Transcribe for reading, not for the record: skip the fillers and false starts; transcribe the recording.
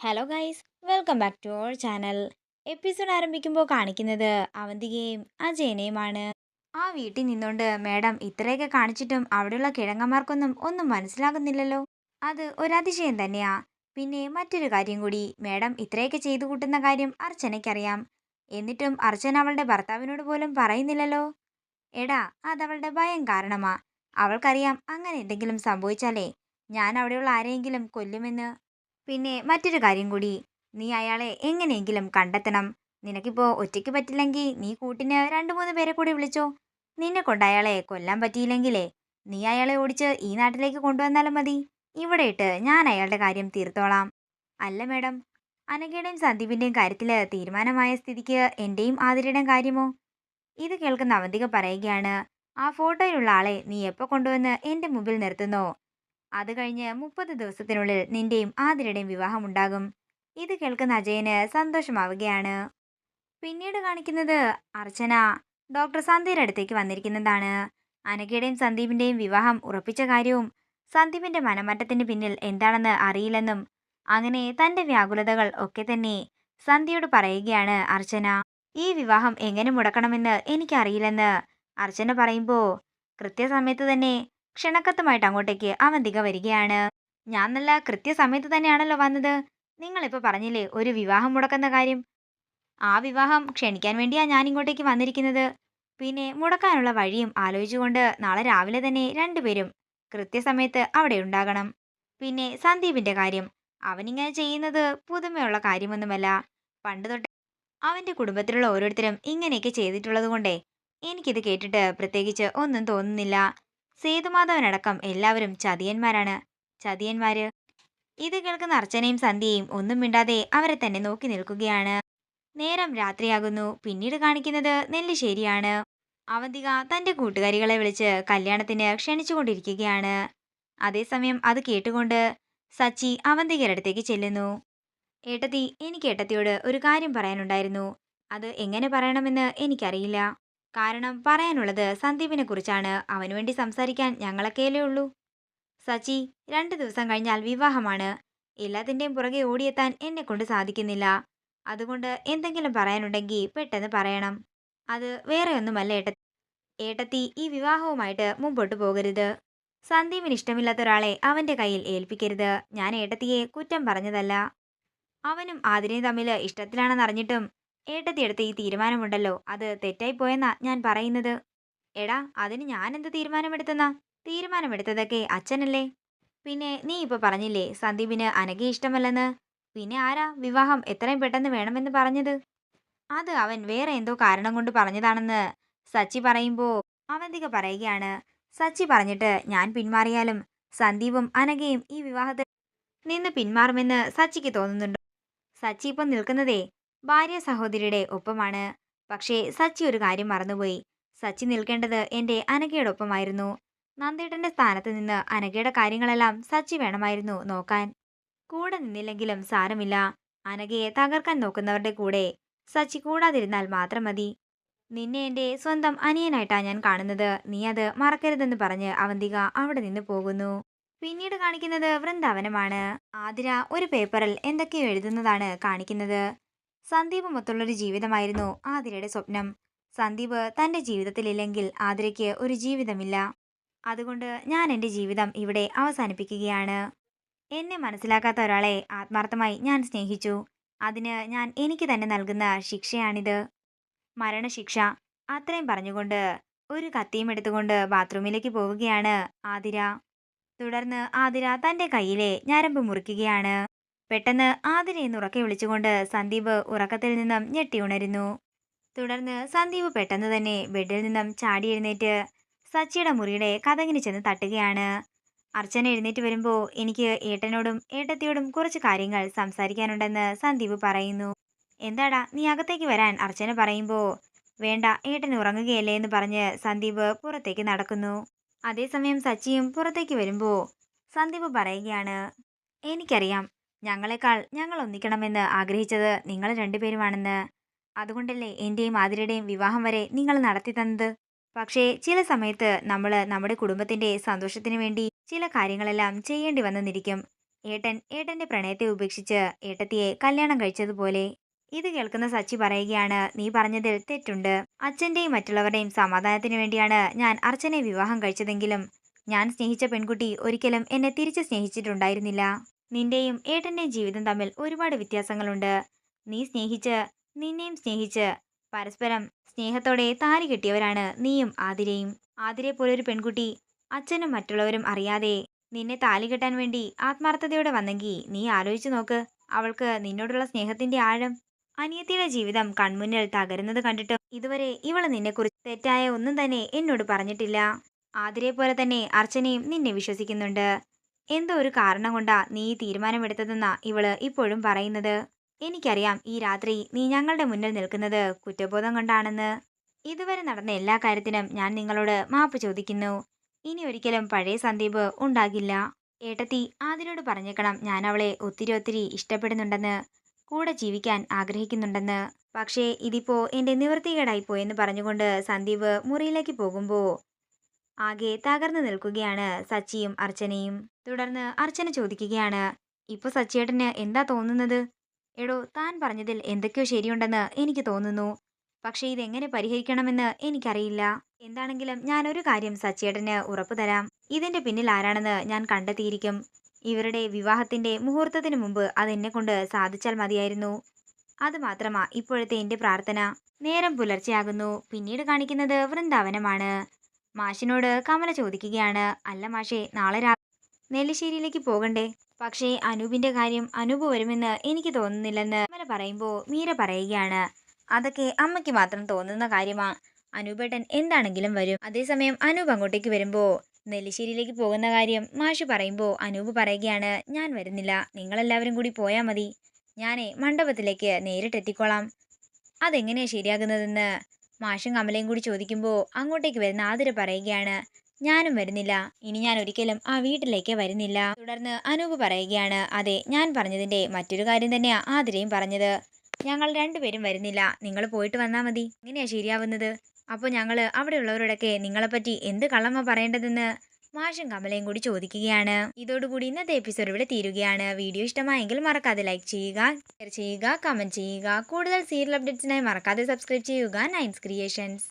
Hello guys, welcome back to our channel. Episode ആരംഭിക്കുമ്പോൾ കാണിക്കുന്നത് അവന്തികയും അജയനെയുമാണ്. ആ വീട്ടിൽ നിന്നുകൊണ്ട് മേഡം ഇത്രയൊക്കെ കാണിച്ചിട്ടും അവിടെയുള്ള കിഴങ്ങന്മാർക്കൊന്നും ഒന്നും മനസ്സിലാകുന്നില്ലല്ലോ. അത് ഒരതിശയം തന്നെയാ. പിന്നെ മറ്റൊരു കാര്യം കൂടി, മേഡം ഇത്രയൊക്കെ ചെയ്തു കൂട്ടുന്ന കാര്യം അർച്ചനയ്ക്കറിയാം. എന്നിട്ടും അർച്ചന അവളുടെ ഭർത്താവിനോട് പോലും പറയുന്നില്ലല്ലോ. എടാ, അതവളുടെ ഭയം കാരണമാ. അവൾക്കറിയാം അങ്ങനെ എന്തെങ്കിലും സംഭവിച്ചാലേ ഞാൻ അവിടെയുള്ള ആരെയെങ്കിലും കൊല്ലുമെന്ന്. പിന്നെ മറ്റൊരു കാര്യം കൂടി, നീ അയാളെ എങ്ങനെയെങ്കിലും കണ്ടെത്തണം. നിനക്കിപ്പോ ഒറ്റയ്ക്ക് പറ്റില്ലെങ്കിൽ നീ കൂട്ടിന് 2-3 പേരെ കൂടി വിളിച്ചോ. നിന്നെ കൊണ്ട് അയാളെ കൊല്ലാൻ പറ്റിയില്ലെങ്കിലേ നീ അയാളെ ഓടിച്ച് ഈ നാട്ടിലേക്ക് കൊണ്ടുവന്നാലും മതി. ഇവിടെ ഇട്ട് ഞാൻ അയാളുടെ കാര്യം തീർത്തോളാം. അല്ല മേഡം, അനഘയുടെയും സന്ദീപിന്റെയും കാര്യത്തില് തീരുമാനമായ സ്ഥിതിക്ക് എന്റെയും ആതിരയുടെയും കാര്യമോ? ഇത് കേൾക്കുന്ന അവന്തിക പറയുകയാണ്, ആ ഫോട്ടോയിലുള്ള ആളെ നീ എപ്പോ കൊണ്ടുവന്ന് എന്റെ മുമ്പിൽ നിർത്തുന്നോ അത് കഴിഞ്ഞ് 30 ദിവസത്തിനുള്ളിൽ നിന്റെയും ആതിരയുടെയും വിവാഹമുണ്ടാകും. ഇത് കേൾക്കുന്ന അജയന് സന്തോഷമാവുകയാണ്. പിന്നീട് കാണിക്കുന്നത് അർച്ചന ഡോക്ടർ സന്ധ്യയുടെ അടുത്തേക്ക് വന്നിരിക്കുന്നതാണ്. അനഘയുടെയും സന്ദീപിന്റെയും വിവാഹം ഉറപ്പിച്ച കാര്യവും സന്ദീപിന്റെ മനമാറ്റത്തിന് പിന്നിൽ എന്താണെന്ന് അറിയില്ലെന്നും അങ്ങനെ തന്റെ വ്യാകുലതകൾ ഒക്കെ തന്നെ സന്ധ്യയോട് പറയുകയാണ് അർച്ചന. ഈ വിവാഹം എങ്ങനെ മുടക്കണമെന്ന് എനിക്കറിയില്ലെന്ന് അർച്ചന പറയുമ്പോ കൃത്യസമയത്ത് തന്നെ ക്ഷണക്കത്തുമായിട്ട് അങ്ങോട്ടേക്ക് അവന്തിക വരികയാണ്. ഞാൻ നല്ല കൃത്യസമയത്ത് തന്നെയാണല്ലോ വന്നത്. നിങ്ങളിപ്പോ പറഞ്ഞില്ലേ ഒരു വിവാഹം മുടക്കുന്ന കാര്യം. ആ വിവാഹം ക്ഷണിക്കാൻ വേണ്ടിയാ ഞാൻ ഇങ്ങോട്ടേക്ക് വന്നിരിക്കുന്നത്. പിന്നെ മുടക്കാനുള്ള വഴിയും ആലോചിച്ചുകൊണ്ട് നാളെ രാവിലെ തന്നെ രണ്ടുപേരും കൃത്യസമയത്ത് അവിടെ ഉണ്ടാകണം. പിന്നെ സന്ദീപിന്റെ കാര്യം, അവനിങ്ങനെ ചെയ്യുന്നത് പുതുമയുള്ള കാര്യമൊന്നുമല്ല. പണ്ട് തൊട്ടേ അവന്റെ കുടുംബത്തിലുള്ള ഓരോരുത്തരും ഇങ്ങനെയൊക്കെ ചെയ്തിട്ടുള്ളത് കൊണ്ടേ എനിക്കിത് കേട്ടിട്ട് പ്രത്യേകിച്ച് ഒന്നും തോന്നുന്നില്ല. സേതുമാധവനടക്കം എല്ലാവരും ചതിയന്മാരാണ്. ചതിയന്മാര്. ഇത് കേൾക്കുന്ന അർച്ചനയും സന്ധ്യയും ഒന്നും മിണ്ടാതെ അവരെ തന്നെ നോക്കി നിൽക്കുകയാണ്. നേരം രാത്രിയാകുന്നു. പിന്നീട് കാണിക്കുന്നത് നെല്ലിശ്ശേരിയാണ്. അവന്തിക തന്റെ കൂട്ടുകാരികളെ വിളിച്ച് കല്യാണത്തിന് ക്ഷണിച്ചുകൊണ്ടിരിക്കുകയാണ്. അതേസമയം അത് കേട്ടുകൊണ്ട് സച്ചി അവന്തികയുടെ അടുത്തേക്ക് ചെല്ലുന്നു. ഏട്ടത്തി, എനിക്ക് ഏട്ടത്തിയോട് ഒരു കാര്യം പറയാനുണ്ടായിരുന്നു. അത് എങ്ങനെ പറയണമെന്ന് എനിക്കറിയില്ല. കാരണം പറയാനുള്ളത് സന്ദീപിനെ കുറിച്ചാണ്. അവനുവേണ്ടി സംസാരിക്കാൻ ഞങ്ങളൊക്കെയല്ലേ ഉള്ളൂ. സച്ചി, 2 ദിവസം കഴിഞ്ഞാൽ വിവാഹമാണ്. എല്ലാത്തിൻ്റെയും പുറകെ ഓടിയെത്താൻ എന്നെ കൊണ്ട് സാധിക്കുന്നില്ല. അതുകൊണ്ട് എന്തെങ്കിലും പറയാനുണ്ടെങ്കിൽ പെട്ടെന്ന് പറയണം. അത് വേറെ ഒന്നുമല്ല ഏട്ടത്തി. ഏട്ടത്തി ഈ വിവാഹവുമായിട്ട് മുമ്പോട്ട് പോകരുത്. സന്ദീപിന് ഇഷ്ടമില്ലാത്ത ഒരാളെ അവന്റെ കയ്യിൽ ഏൽപ്പിക്കരുത്. ഞാൻ ഏട്ടത്തിയെ കുറ്റം പറഞ്ഞതല്ല. അവനും ആതിരയും തമ്മിൽ ഇഷ്ടത്തിലാണെന്നറിഞ്ഞിട്ടും ഏട്ടത്തിയെടുത്ത ഈ തീരുമാനമുണ്ടല്ലോ, അത് തെറ്റായി പോയെന്നാ ഞാൻ പറയുന്നത്. എടാ, അതിന് ഞാൻ എന്ത് തീരുമാനമെടുത്തെന്നാ? തീരുമാനമെടുത്തതൊക്കെ അച്ഛനല്ലേ. പിന്നെ നീ ഇപ്പൊ പറഞ്ഞില്ലേ സന്ദീപിന് അനഘയെ ഇഷ്ടമല്ലെന്ന്. പിന്നെ ആരാ വിവാഹം എത്രയും പെട്ടെന്ന് വേണമെന്ന് പറഞ്ഞത്? അത് അവൻ വേറെ എന്തോ കാരണം കൊണ്ട് പറഞ്ഞതാണെന്ന് സച്ചി പറയുമ്പോ അവന്തിക പറയുകയാണ്. സച്ചി പറഞ്ഞിട്ട് ഞാൻ പിന്മാറിയാലും സന്ദീപും അനഘയും ഈ വിവാഹത്തിൽ നിന്ന് പിന്മാറുമെന്ന് സച്ചിക്ക് തോന്നുന്നുണ്ടോ? സച്ചി ഇപ്പം നിൽക്കുന്നതേ ഭാര്യ സഹോദരിയുടെ ഒപ്പമാണ്. പക്ഷേ സച്ചി ഒരു കാര്യം മറന്നുപോയി. സച്ചി നിൽക്കേണ്ടത് എന്റെ അനഘയുടെ ഒപ്പമായിരുന്നു. നന്ദേട്ടന്റെ സ്ഥാനത്ത് നിന്ന് അനഘയുടെ കാര്യങ്ങളെല്ലാം സച്ചി വേണമായിരുന്നു നോക്കാൻ. കൂടെ നിന്നില്ലെങ്കിലും സാരമില്ല. അനഘയെ തകർക്കാൻ നോക്കുന്നവരുടെ കൂടെ സച്ചി കൂടാതിരുന്നാൽ മാത്രം മതി. നിന്നെ എന്റെ സ്വന്തം അനിയനായിട്ടാ ഞാൻ കാണുന്നത്. നീ അത് മറക്കരുതെന്ന് പറഞ്ഞ് അവന്തിക അവിടെ നിന്ന് പോകുന്നു. പിന്നീട് കാണിക്കുന്നത് വൃന്ദാവനമാണ്. ആതിര ഒരു പേപ്പറിൽ എന്തൊക്കെയോ എഴുതുന്നതാണ് കാണിക്കുന്നത്. സന്ദീപുമൊത്തുള്ളൊരു ജീവിതമായിരുന്നു ആതിരയുടെ സ്വപ്നം. സന്ദീപ് തന്റെ ജീവിതത്തിലില്ലെങ്കിൽ ആതിരയ്ക്ക് ഒരു ജീവിതമില്ല. അതുകൊണ്ട് ഞാൻ എൻ്റെ ജീവിതം ഇവിടെ അവസാനിപ്പിക്കുകയാണ്. എന്നെ മനസ്സിലാക്കാത്ത ഒരാളെ ആത്മാർത്ഥമായി ഞാൻ സ്നേഹിച്ചു. അതിന് ഞാൻ എനിക്ക് തന്നെ നൽകുന്ന ശിക്ഷയാണിത്. മരണശിക്ഷ. അത്രയും പറഞ്ഞുകൊണ്ട് ഒരു കത്തിയും എടുത്തുകൊണ്ട് ബാത്റൂമിലേക്ക് പോവുകയാണ് ആതിര. തുടർന്ന് ആതിര തന്റെ കയ്യിലെ ഞരമ്പ് മുറിക്കുകയാണ്. പെട്ടെന്ന് ആതിരയെന്ന് ഉറക്കെ വിളിച്ചുകൊണ്ട് സന്ദീപ് ഉറക്കത്തിൽ നിന്നും ഞെട്ടി ഉണരുന്നു. തുടർന്ന് സന്ദീപ് പെട്ടെന്ന് തന്നെ ബെഡിൽ നിന്നും ചാടി എഴുന്നേറ്റ് സച്ചിയുടെ മുറിയുടെ കതകിന് ചെന്ന് തട്ടുകയാണ്. അർച്ചന എഴുന്നേറ്റ് വരുമ്പോൾ എനിക്ക് ഏട്ടനോടും ഏട്ടത്തിയോടും കുറച്ച് കാര്യങ്ങൾ സംസാരിക്കാനുണ്ടെന്ന് സന്ദീപ് പറയുന്നു. എന്താടാ, നീ അകത്തേക്ക് വരാൻ അർച്ചന പറയുമ്പോ വേണ്ട, ഏട്ടൻ ഉറങ്ങുകയല്ലേ എന്ന് പറഞ്ഞ് സന്ദീപ് പുറത്തേക്ക് നടക്കുന്നു. അതേസമയം സച്ചിയും പുറത്തേക്ക് വരുമ്പോ സന്ദീപ് പറയുകയാണ്, എനിക്കറിയാം ഞങ്ങൾ ഒന്നിക്കണമെന്ന് ആഗ്രഹിച്ചത് നിങ്ങൾ രണ്ടുപേരുമാണെന്ന്. അതുകൊണ്ടല്ലേ എന്റെയും ആതിരയുടെയും വിവാഹം വരെ നിങ്ങൾ നടത്തി തന്നത്. പക്ഷേ ചില സമയത്ത് നമ്മൾ നമ്മുടെ കുടുംബത്തിന്റെ സന്തോഷത്തിന് വേണ്ടി ചില കാര്യങ്ങളെല്ലാം ചെയ്യേണ്ടി വന്നെന്നിരിക്കും. ഏട്ടന്റെ പ്രണയത്തെ ഉപേക്ഷിച്ച് ഏട്ടത്തിയെ കല്യാണം കഴിച്ചതുപോലെ. ഇത് കേൾക്കുന്ന സച്ചി പറയുകയാണ്, നീ പറഞ്ഞതിൽ തെറ്റുണ്ട്. അച്ഛന്റെയും മറ്റുള്ളവരുടെയും സമാധാനത്തിന് വേണ്ടിയാണ് ഞാൻ അർച്ചനയെ വിവാഹം കഴിച്ചതെങ്കിലും ഞാൻ സ്നേഹിച്ച പെൺകുട്ടി ഒരിക്കലും എന്നെ തിരിച്ച് സ്നേഹിച്ചിട്ടുണ്ടായിരുന്നില്ല. നിന്റെയും ഏട്ടന്റെയും ജീവിതം തമ്മിൽ ഒരുപാട് വ്യത്യാസങ്ങളുണ്ട്. നീ സ്നേഹിച്ച് നിന്നെയും സ്നേഹിച്ച് പരസ്പരം സ്നേഹത്തോടെ താലി കെട്ടിയവരാണ് നീയും ആതിരയും. ആതിരെ പോലൊരു പെൺകുട്ടി അച്ഛനും മറ്റുള്ളവരും അറിയാതെ നിന്നെ താലി കെട്ടാൻ വേണ്ടി ആത്മാർത്ഥതയോടെ വന്നെങ്കിൽ നീ ആലോചിച്ചു നോക്ക് അവൾക്ക് നിന്നോടുള്ള സ്നേഹത്തിന്റെ ആഴം. അനിയത്തിയുടെ ജീവിതം കൺമുന്നിൽ തകരുന്നത് കണ്ടിട്ടും ഇതുവരെ ഇവള് നിന്നെക്കുറിച്ച് തെറ്റായ ഒന്നും തന്നെ എന്നോട് പറഞ്ഞിട്ടില്ല. ആതിരെ പോലെ തന്നെ അർച്ചനയും നിന്നെ വിശ്വസിക്കുന്നുണ്ട്. എന്തോ ഒരു കാരണം കൊണ്ടാ നീ ഈ തീരുമാനമെടുത്തതെന്നാ ഇവള് ഇപ്പോഴും പറയുന്നത്. എനിക്കറിയാം ഈ രാത്രി നീ ഞങ്ങളുടെ മുന്നിൽ നിൽക്കുന്നത് കുറ്റബോധം കൊണ്ടാണെന്ന്. ഇതുവരെ നടന്ന എല്ലാ കാര്യത്തിനും ഞാൻ നിങ്ങളോട് മാപ്പ് ചോദിക്കുന്നു. ഇനി ഒരിക്കലും പഴയ സന്ദീപ് ഉണ്ടാകില്ല. ഏട്ടത്തി ആതിരോട് പറഞ്ഞേക്കണം ഞാൻ അവളെ ഒത്തിരി ഇഷ്ടപ്പെടുന്നുണ്ടെന്ന്, കൂടെ ജീവിക്കാൻ ആഗ്രഹിക്കുന്നുണ്ടെന്ന്. പക്ഷേ ഇതിപ്പോ എന്റെ നിവൃത്തികേടായി പോയെന്ന് പറഞ്ഞുകൊണ്ട് സന്ദീപ് മുറിയിലേക്ക് പോകുമ്പോ ആകെ തകർന്നു നിൽക്കുകയാണ് സച്ചിയും അർച്ചനയും. തുടർന്ന് അർച്ചന ചോദിക്കുകയാണ്, ഇപ്പൊ സച്ചിയേട്ടന് എന്താ തോന്നുന്നത്? എടോ, താൻ പറഞ്ഞതിൽ എന്തൊക്കെയോ ശരിയുണ്ടെന്ന് എനിക്ക് തോന്നുന്നു. പക്ഷേ ഇതെങ്ങനെ പരിഹരിക്കണമെന്ന് എനിക്കറിയില്ല. എന്താണെങ്കിലും ഞാൻ ഒരു കാര്യം സച്ചിയേട്ടന് ഉറപ്പു തരാം. ഇതിന്റെ പിന്നിൽ ആരാണെന്ന് ഞാൻ കണ്ടെത്തിയിരിക്കും. ഇവരുടെ വിവാഹത്തിന്റെ മുഹൂർത്തത്തിന് മുമ്പ് അതെന്നെ കൊണ്ട് സാധിച്ചാൽ മതിയായിരുന്നു. അത് മാത്രമാ ഇപ്പോഴത്തെ എന്റെ പ്രാർത്ഥന. നേരം പുലർച്ചെയാകുന്നു. പിന്നീട് കാണിക്കുന്നത് വൃന്ദാവനമാണ്. മാഷിനോട് കമല ചോദിക്കുകയാണ്, അല്ല മാഷേ, നാളെ നെല്ലിശ്ശേരിയിലേക്ക് പോകണ്ടേ? പക്ഷേ അനൂപിന്റെ കാര്യം അനൂപ് വരുമെന്ന് എനിക്ക് തോന്നുന്നില്ലെന്ന് കമല പറയുമ്പോ മീര പറയുകയാണ്, അതൊക്കെ അമ്മയ്ക്ക് മാത്രം തോന്നുന്ന കാര്യമാ. അനൂപേട്ടൻ എന്താണെങ്കിലും വരും. അതേസമയം അനൂപ് അങ്ങോട്ടേക്ക് വരുമ്പോ നെല്ലിശ്ശേരിയിലേക്ക് പോകുന്ന കാര്യം മാഷ് പറയുമ്പോ അനൂപ് പറയുകയാണ്, ഞാൻ വരുന്നില്ല, നിങ്ങളെല്ലാവരും കൂടി പോയാ മതി. ഞാനേ മണ്ഡപത്തിലേക്ക് നേരിട്ടെത്തിക്കോളാം. അതെങ്ങനെയാ ശരിയാകുന്നതെന്ന് മാഷും കമലയും കൂടി ചോദിക്കുമ്പോൾ അങ്ങോട്ടേക്ക് വരുന്ന ആതിര പറയുകയാണ്, ഞാനും വരുന്നില്ല. ഇനി ഞാൻ ഒരിക്കലും ആ വീട്ടിലേക്ക് വരുന്നില്ല. തുടർന്ന് അനൂപ് പറയുകയാണ്, അതെ, ഞാൻ പറഞ്ഞതിന്റെ മറ്റൊരു കാര്യം തന്നെയാ ആതിരയും പറഞ്ഞത്. ഞങ്ങൾ രണ്ടുപേരും വരുന്നില്ല, നിങ്ങൾ പോയിട്ട് വന്നാ മതി. എങ്ങനെയാ ശരിയാവുന്നത്? അപ്പോൾ ഞങ്ങള് അവിടെയുള്ളവരോടൊക്കെ നിങ്ങളെപ്പറ്റി എന്ത് കള്ളമാ പറയേണ്ടതെന്ന് മാഷും കമലയും കൂടി ചോദിക്കുകയാണ്. ഇതോടുകൂടി ഇന്നത്തെ എപ്പിസോഡ് ഇവിടെ തീരുകയാണ്. വീഡിയോ ഇഷ്ടമായെങ്കിൽ മറക്കാതെ ലൈക്ക് ചെയ്യുക, ഷെയർ ചെയ്യുക, കമന്റ് ചെയ്യുക. കൂടുതൽ സീരിയൽ അപ്ഡേറ്റ്സിനായി മറക്കാതെ സബ്സ്ക്രൈബ് ചെയ്യുക നയൻസ് ക്രിയേഷൻസ്.